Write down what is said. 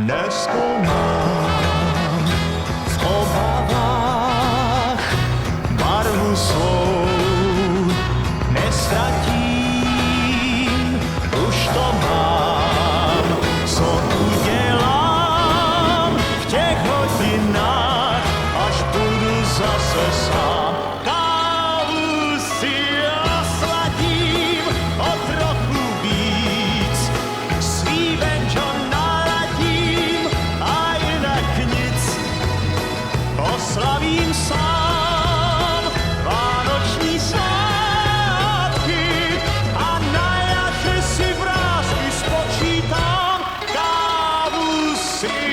Nezkoumám v obavách barvu svou, nestratím, už to mám, co udělám v těch hodinách, až budu zase sám. Kávu si osladím o trochu víc, svý benčo naladím a jinak nic. Oslavím sám vánoční svátky a na jaře si vrásky spočítám. Kávu si